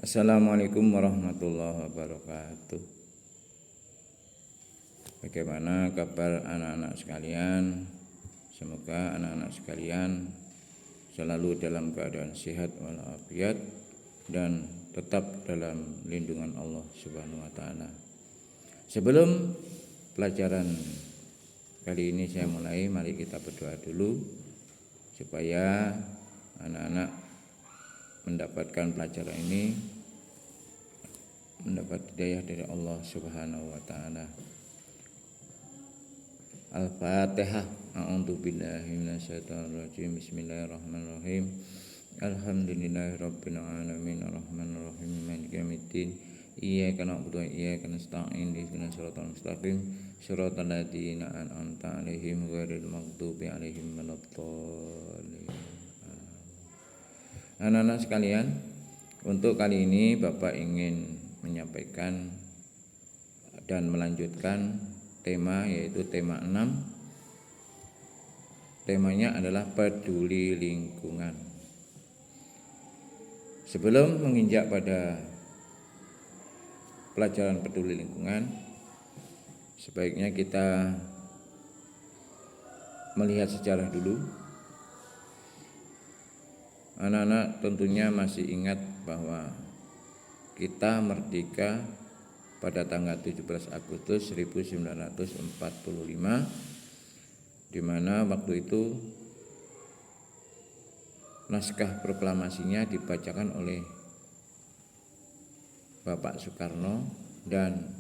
Assalamualaikum warahmatullahi wabarakatuh. Bagaimana kabar anak-anak sekalian? Semoga anak-anak sekalian selalu dalam keadaan sehat walafiat dan tetap dalam lindungan Allah Subhanahu wa taala. Sebelum pelajaran kali ini saya mulai, mari kita berdoa dulu supaya anak-anak mendapatkan pelajaran ini mendapat hidayah dari Allah Subhanahu wa taala. Al-Fatihah. A'udzu billahi minasyaitonir rajim. Bismillahirrahmanirrahim. Alhamdulillahirabbil alamin arrahmanir rahim maliki yaumiddin. Iyyaka na'budu wa iyyaka nasta'in ihdinas siratal mustaqim siratal ladzina an'amta 'alaihim ghairil maghdubi 'alaihim waladdallin. Anak-anak sekalian, untuk kali ini Bapak ingin menyampaikan dan melanjutkan tema, yaitu tema 6. Temanya adalah peduli lingkungan. Sebelum menginjak pada pelajaran peduli lingkungan, sebaiknya kita melihat sejarah dulu. Anak-anak tentunya masih ingat bahwa kita merdeka pada tanggal 17 Agustus 1945, di mana waktu itu naskah proklamasinya dibacakan oleh Bapak Soekarno dan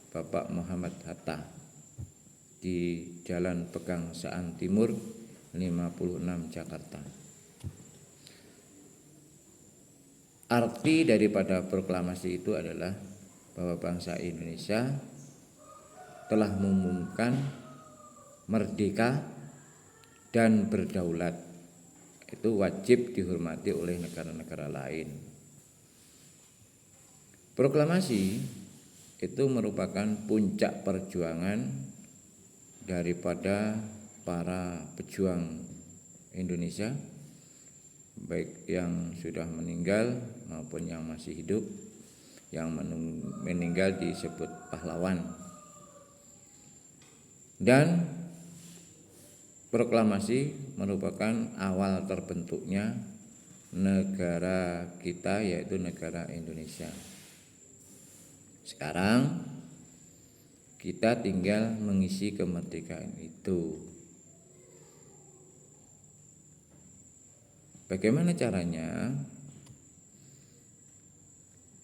Bapak Muhammad Hatta di Jalan Pegangsaan Timur 56 Jakarta. Arti daripada proklamasi itu adalah bahwa bangsa Indonesia telah mengumumkan merdeka dan berdaulat. Itu wajib dihormati oleh negara-negara lain. Proklamasi itu merupakan puncak perjuangan daripada para pejuang Indonesia, baik yang sudah meninggal maupun yang masih hidup. Yang meninggal disebut pahlawan. Dan proklamasi merupakan awal terbentuknya negara kita, yaitu negara Indonesia. Sekarang kita tinggal mengisi kemerdekaan itu. Bagaimana caranya?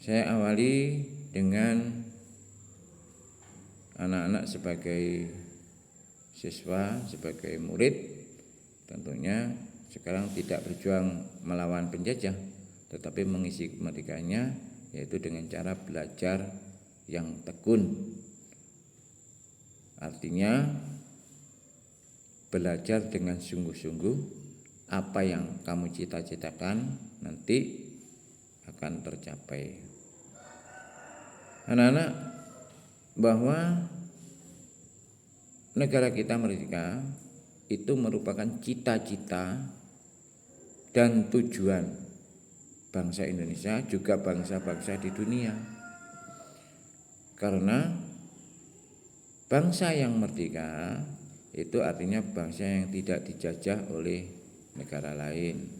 Saya awali dengan anak-anak sebagai siswa, sebagai murid. Tentunya sekarang tidak berjuang melawan penjajah, tetapi mengisi kemerdekaannya, yaitu dengan cara belajar yang tekun. Artinya belajar dengan sungguh-sungguh. Apa yang kamu cita-citakan nanti akan tercapai. Anak-anak, bahwa negara kita merdeka itu merupakan cita-cita dan tujuan bangsa Indonesia, juga bangsa-bangsa di dunia. Karena bangsa yang merdeka itu artinya bangsa yang tidak dijajah oleh negara lain.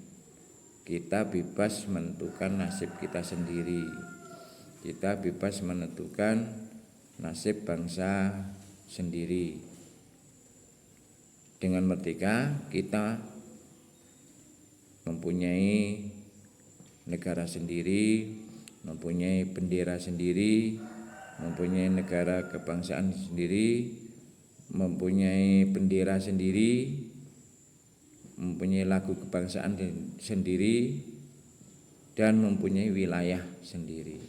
Kita bebas menentukan nasib kita sendiri. Kita bebas menentukan nasib bangsa sendiri. Dengan merdeka kita mempunyai negara sendiri, mempunyai bendera sendiri, mempunyai negara kebangsaan sendiri, mempunyai bendera sendiri, mempunyai lagu kebangsaan sendiri, dan mempunyai wilayah sendiri.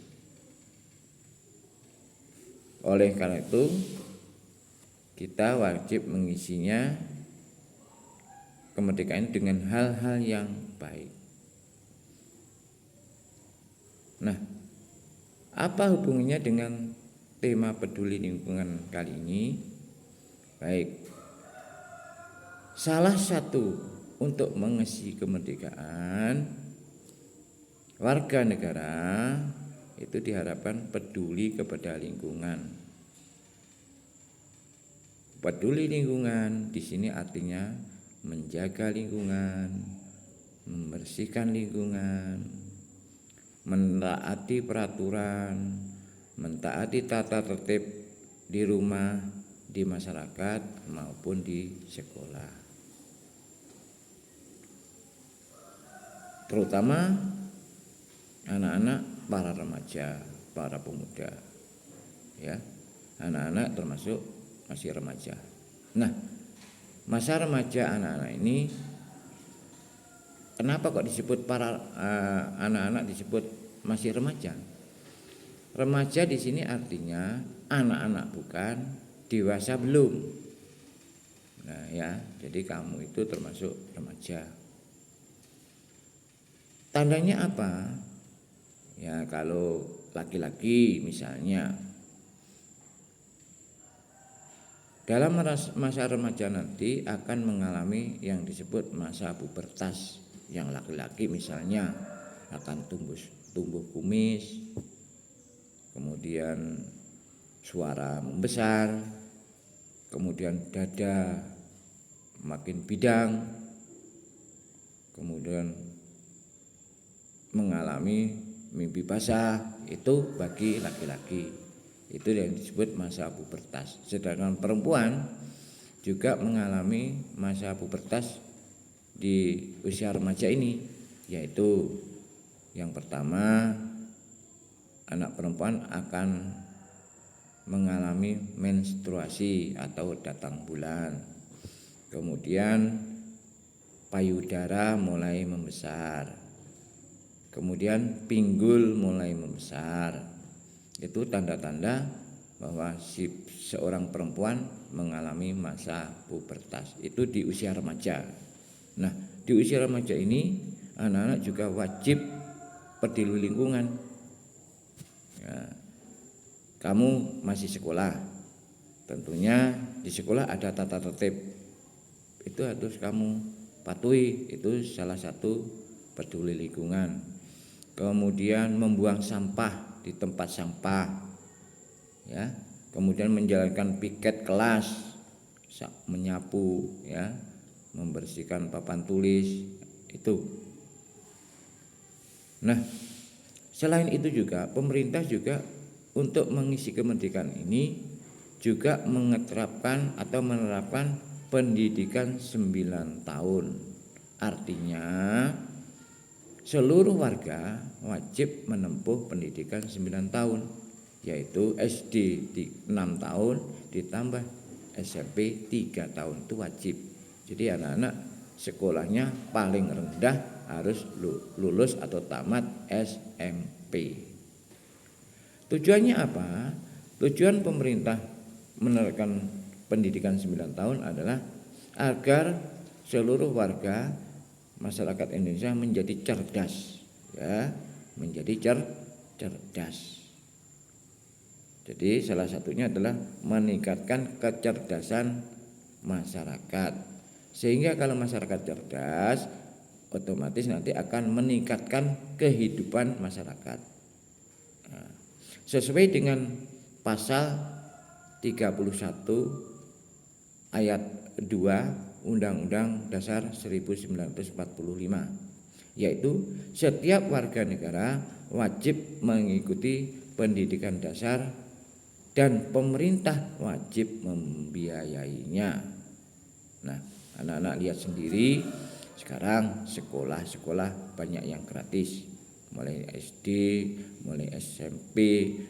Oleh karena itu, kita wajib mengisinya kemerdekaan dengan hal-hal yang baik. Nah, apa hubungannya dengan tema peduli lingkungan kali ini? Baik, salah satu untuk mengisi kemerdekaan warga negara itu diharapkan peduli kepada lingkungan. Peduli lingkungan di sini artinya menjaga lingkungan, membersihkan lingkungan, mentaati peraturan, mentaati tata tertib di rumah, di masyarakat maupun di sekolah. Terutama anak-anak, para remaja, para pemuda. Ya. Anak-anak termasuk masih remaja. Nah, masa remaja anak-anak ini kenapa kok disebut para anak-anak disebut masih remaja? Remaja di sini artinya anak-anak bukan, dewasa belum. Nah ya, jadi kamu itu termasuk remaja. Tandanya apa? Ya kalau laki-laki misalnya dalam masa remaja nanti akan mengalami yang disebut masa pubertas. Yang laki-laki misalnya akan tumbuh kumis, kemudian suara membesar, kemudian dada makin bidang, kemudian mengalami mimpi basah. Itu bagi laki-laki, itu yang disebut masa pubertas. Sedangkan perempuan juga mengalami masa pubertas di usia remaja ini, yaitu yang pertama anak perempuan akan mengalami menstruasi atau datang bulan. Kemudian payudara mulai membesar. Kemudian pinggul mulai membesar. Itu tanda-tanda bahwa seorang perempuan mengalami masa pubertas. Itu di usia remaja. Nah, di usia remaja ini anak-anak juga wajib peduli lingkungan. Ya, kamu masih sekolah, tentunya di sekolah ada tata tertib, itu harus kamu patuhi. Itu salah satu peduli lingkungan. Kemudian membuang sampah di tempat sampah, ya. Kemudian menjalankan piket kelas, menyapu, ya, membersihkan papan tulis itu. Nah, selain itu juga pemerintah juga untuk mengisi kemerdekaan ini juga menerapkan pendidikan 9 tahun. Artinya seluruh warga wajib menempuh pendidikan 9 tahun, yaitu SD di 6 tahun ditambah SMP 3 tahun, itu wajib. Jadi anak-anak sekolahnya paling rendah harus lulus atau tamat SMP. Tujuannya apa? Tujuan pemerintah menerapkan pendidikan 9 tahun adalah agar seluruh warga masyarakat Indonesia menjadi cerdas, ya, menjadi cerdas. Jadi salah satunya adalah meningkatkan kecerdasan masyarakat. Sehingga kalau masyarakat cerdas, otomatis nanti akan meningkatkan kehidupan masyarakat. Nah, sesuai dengan pasal 31 ayat 2 Undang-Undang Dasar 1945, yaitu setiap warga negara wajib mengikuti pendidikan dasar dan pemerintah wajib membiayainya. Nah, anak-anak lihat sendiri sekarang sekolah-sekolah banyak yang gratis, mulai SD, mulai SMP,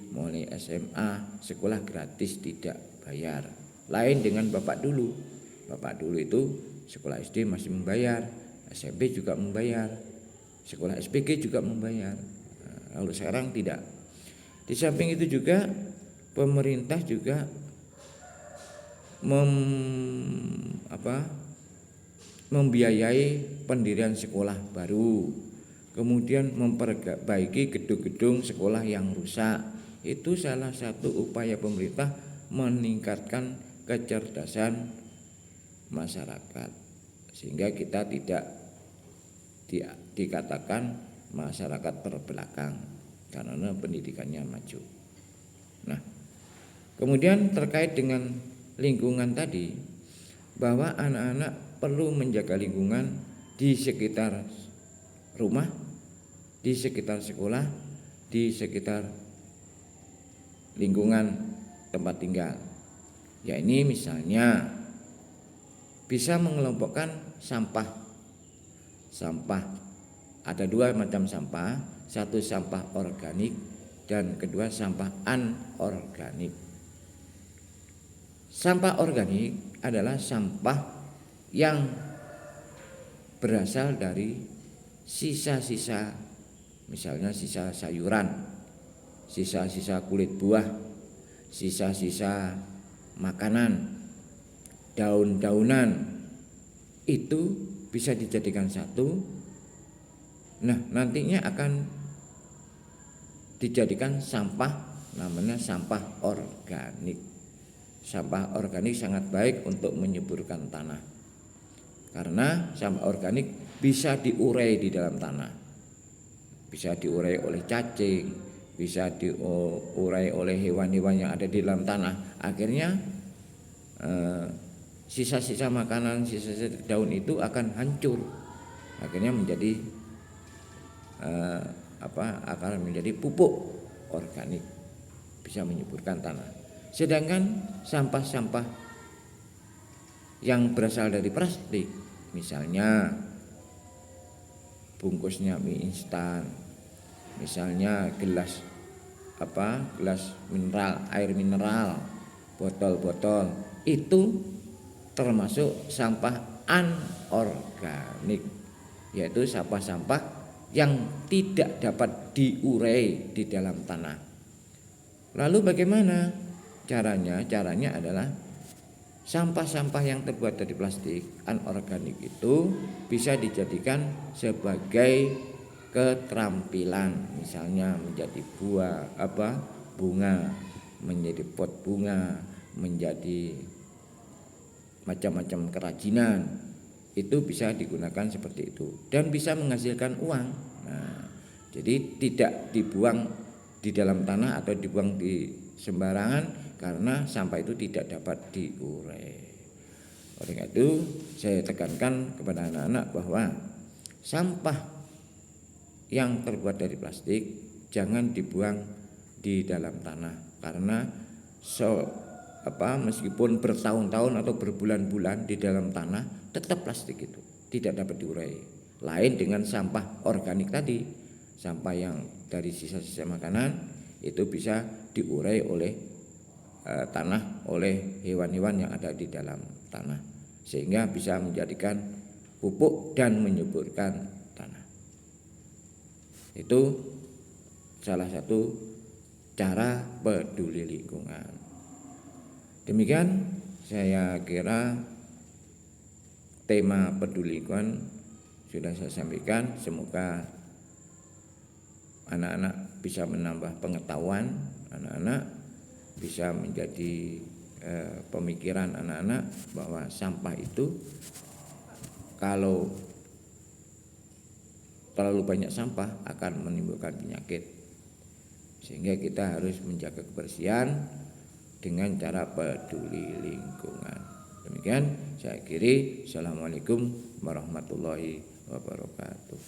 mulai SMA, sekolah gratis tidak bayar. Lain dengan bapak dulu. Bapak dulu itu sekolah SD masih membayar, SMP juga membayar, sekolah SPG juga membayar. Lalu sekarang tidak. Di samping itu juga pemerintah juga membiayai pendirian sekolah baru, kemudian memperbaiki gedung-gedung sekolah yang rusak. Itu salah satu upaya pemerintah meningkatkan kecerdasan masyarakat, sehingga kita tidak dikatakan masyarakat terbelakang. karena pendidikannya maju. Nah, kemudian terkait dengan lingkungan tadi, bahwa anak-anak perlu menjaga lingkungan di sekitar rumah, di sekitar sekolah, di sekitar lingkungan tempat tinggal. Ya, ini misalnya bisa mengelompokkan sampah. Ada dua macam sampah, satu sampah organik dan kedua sampah anorganik. Sampah organik adalah sampah yang berasal dari sisa-sisa, misalnya sisa sayuran, sisa-sisa kulit buah, sisa-sisa makanan, daun-daunan, itu bisa dijadikan satu. Nah, nantinya akan dijadikan sampah, namanya sampah organik. Sampah organik sangat baik untuk menyuburkan tanah, karena sampah organik bisa diurai di dalam tanah, bisa diurai oleh cacing, bisa diurai oleh hewan-hewan yang ada di dalam tanah. Akhirnya sisa-sisa makanan, sisa-sisa daun itu akan hancur, akhirnya menjadi akan menjadi pupuk organik, bisa menyuburkan tanah. Sedangkan sampah-sampah yang berasal dari plastik, misalnya bungkusnya mie instan, misalnya gelas mineral, air mineral, botol-botol, itu termasuk sampah anorganik, yaitu sampah-sampah yang tidak dapat diurai di dalam tanah. Lalu bagaimana caranya? Caranya adalah sampah-sampah yang terbuat dari plastik anorganik itu bisa dijadikan sebagai keterampilan, misalnya menjadi bunga, menjadi pot bunga, menjadi macam-macam kerajinan. Itu bisa digunakan seperti itu dan bisa menghasilkan uang. Nah, jadi tidak dibuang di dalam tanah atau dibuang di sembarangan, karena sampah itu tidak dapat diurai. Oleh itu saya tekankan kepada anak-anak bahwa sampah yang terbuat dari plastik jangan dibuang di dalam tanah, karena meskipun bertahun-tahun atau berbulan-bulan di dalam tanah, tetap plastik itu tidak dapat diurai. Lain dengan sampah organik tadi, sampah yang dari sisa-sisa makanan itu bisa diurai oleh tanah, oleh hewan-hewan yang ada di dalam tanah, sehingga bisa menjadikan pupuk dan menyuburkan tanah. Itu salah satu cara peduli lingkungan. Demikian saya kira tema peduli lingkungan sudah saya sampaikan. Semoga anak-anak bisa menambah pengetahuan, anak-anak bisa menjadi pemikiran anak-anak bahwa sampah itu, kalau terlalu banyak sampah akan menimbulkan penyakit, sehingga kita harus menjaga kebersihan dengan cara peduli lingkungan. Demikian saya akhiri. Assalamualaikum warahmatullahi wabarakatuh.